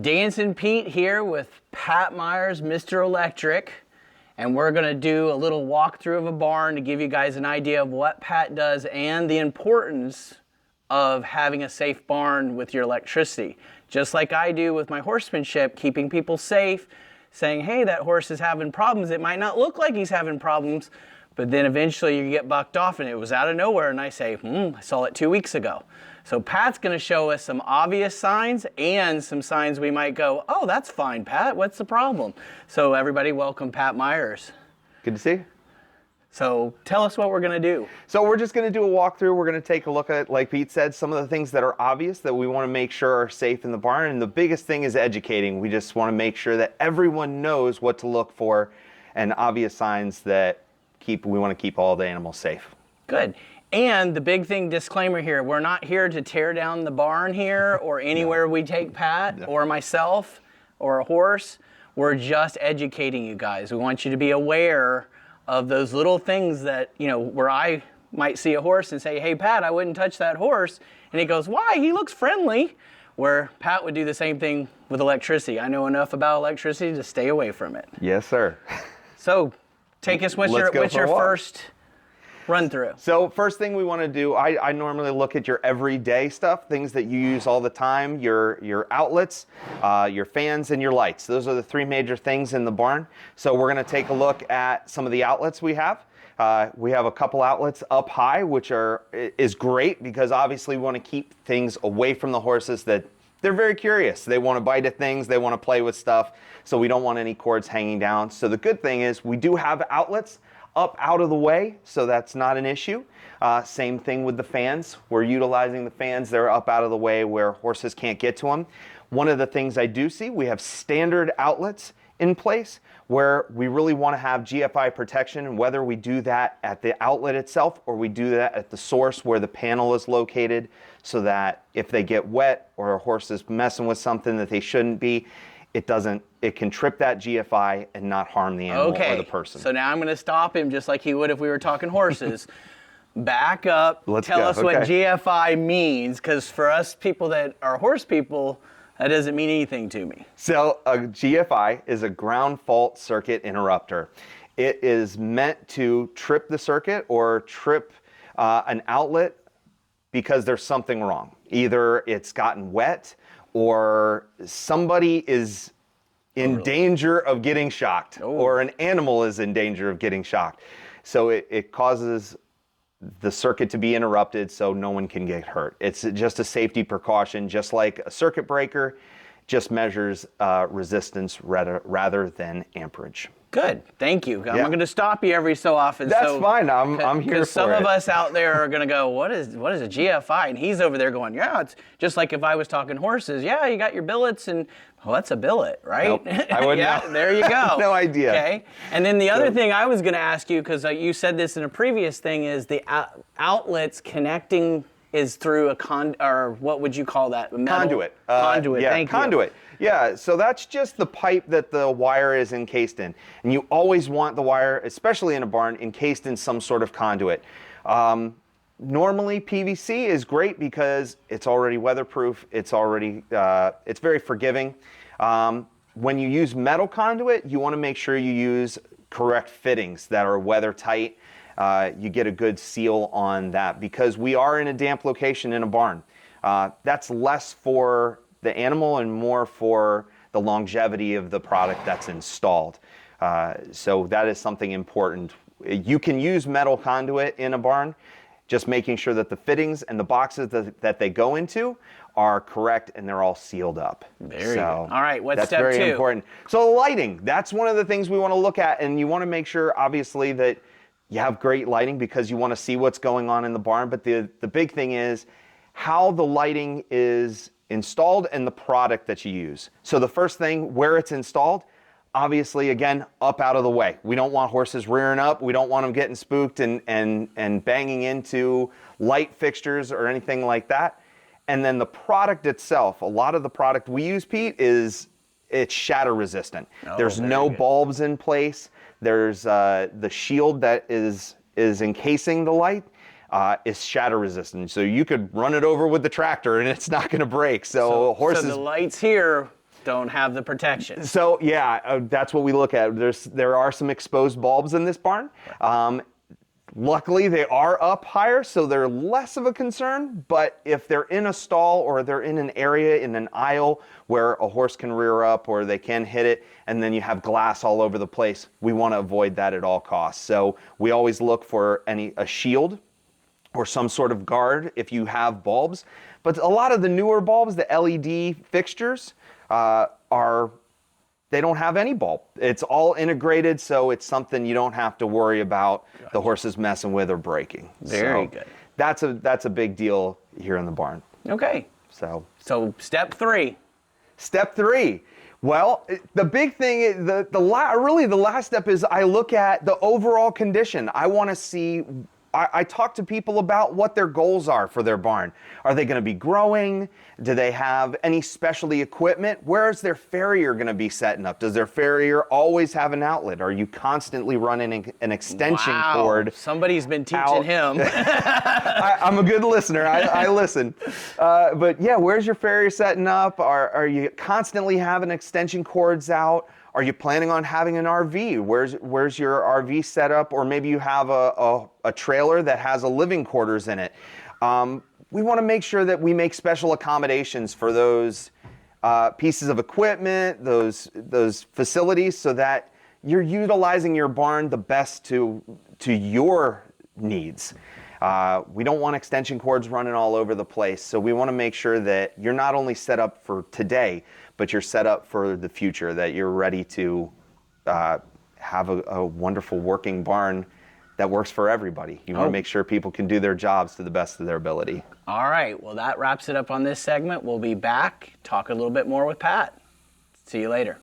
Dancin Pete here with Pat Myers, Mr. Electric, and we're going to do a little walkthrough of a barn to give you guys an idea of what Pat does and the importance of having a safe barn with your electricity. Just like I do with my horsemanship, keeping people safe, saying, hey, that horse is having problems. It might not look like he's having problems, but then eventually you get bucked off and it was out of nowhere, and I say, I saw it 2 weeks ago. So Pat's going to show us some obvious signs and some signs we might go, oh, that's fine, Pat. What's the problem? So everybody, welcome Pat Myers. Good to see you. So tell us what we're going to do. So we're just going to do a walkthrough. We're going to take a look at, like Pete said, some of the things that are obvious that we want to make sure are safe in the barn. And the biggest thing is educating. We just want to make sure that everyone knows what to look for and obvious signs that we want to keep all the animals safe. Good. And the big thing, disclaimer here, we're not here to tear down the barn here or anywhere we take Pat or myself or a horse. We're just educating you guys. We want you to be aware of those little things that, where I might see a horse and say, hey, Pat, I wouldn't touch that horse. And he goes, why? He looks friendly. Where Pat would do the same thing with electricity. I know enough about electricity to stay away from it. Yes, sir. So take us, what's your first run through? So first thing we want to do, I normally look at your everyday stuff, things that you use all the time, your outlets, your fans, and your lights. Those are the three major things in the barn. So we're going to take a look at some of the outlets we have. We have a couple outlets up high, which is great because obviously we want to keep things away from the horses that they're very curious. They want to bite at things, they want to play with stuff, so we don't want any cords hanging down. So the good thing is we do have outlets up out of the way, so that's not an issue. Same thing with the fans. We're utilizing the fans. They're up out of the way where horses can't get to them. One of the things I do see, we have standard outlets in place where we really want to have GFI protection, and whether we do that at the outlet itself or we do that at the source where the panel is located, so that if they get wet or a horse is messing with something that they shouldn't be, it can trip that GFI and not harm the animal or the person. So now I'm going to stop him just like he would if we were talking horses. Back up, tell us what GFI means, because for us people that are horse people, that doesn't mean anything to me. So a GFI is a ground fault circuit interrupter. It is meant to trip the circuit or trip an outlet because there's something wrong. Either it's gotten wet or somebody is in danger of getting shocked, or an animal is in danger of getting shocked. So it causes the circuit to be interrupted so no one can get hurt. It's just a safety precaution, just like a circuit breaker, just measures resistance rather than amperage. Good, thank you. I'm going to stop you every so often. That's fine, I'm here for it. Because some of us out there are going to go, what is a GFI? And he's over there going, yeah, it's just like if I was talking horses. Yeah, you got your billets, and that's a billet, right? Nope, I wouldn't know. There you go. No idea. Okay, and then the other thing I was going to ask you, because you said this in a previous thing, is the outlets connecting is through or what would you call that? Conduit. Conduit, yeah, thank you. Conduit. Yeah, so that's just the pipe that the wire is encased in. And you always want the wire, especially in a barn, encased in some sort of conduit. Normally PVC is great because it's already weatherproof, it's very forgiving. When you use metal conduit, you want to make sure you use correct fittings that are weather tight. You get a good seal on that because we are in a damp location in a barn. That's less for the animal and more for the longevity of the product that's installed. So that is something important. You can use metal conduit in a barn, just making sure that the fittings and the boxes that they go into are correct and they're all sealed up. There you go. All right, what's step two? That's very important. So lighting, that's one of the things we want to look at, and you want to make sure, obviously, that you have great lighting because you want to see what's going on in the barn, but the big thing is how the lighting is installed and the product that you use. So the first thing, where it's installed, obviously, again, up out of the way. We don't want horses rearing up. We don't want them getting spooked and banging into light fixtures or anything like that. And then the product itself, a lot of the product we use, Pete, it's shatter resistant. There's no bulbs in place. There's the shield that is encasing the light is shatter resistant. So you could run it over with the tractor and it's not going to break. So horses. So the lights here don't have the protection. So yeah, that's what we look at. There are some exposed bulbs in this barn. Luckily, they are up higher, so they're less of a concern. But if they're in a stall or they're in an area, in an aisle where a horse can rear up or they can hit it, and then you have glass all over the place, we want to avoid that at all costs. So we always look for a shield or some sort of guard if you have bulbs. But a lot of the newer bulbs, the LED fixtures, they don't have any bulb. It's all integrated, so it's something you don't have to worry about the horses messing with or breaking. Very good. That's a big deal here in the barn. Okay. So step 3. Step 3. Well, the big thing, really the last step is I look at the overall condition. I want to see. I talk to people about what their goals are for their barn. Are they going to be growing? Do they have any specialty equipment? Where is their farrier going to be setting up? Does their farrier always have an outlet? Are you constantly running an extension cord? Somebody's been teaching out? him. I'm a good listener. I listen. But yeah, where's your farrier setting up? Are you constantly having extension cords out? Are you planning on having an RV? Where's your RV set up? Or maybe you have a trailer that has a living quarters in it. We want to make sure that we make special accommodations for those pieces of equipment, those facilities, so that you're utilizing your barn the best to your needs. We don't want extension cords running all over the place, so we want to make sure that you're not only set up for today, but you're set up for the future, that you're ready to have a wonderful working barn that works for everybody. You want to make sure people can do their jobs to the best of their ability. All right, well, that wraps it up on this segment. We'll be back, talk a little bit more with Pat. See you later.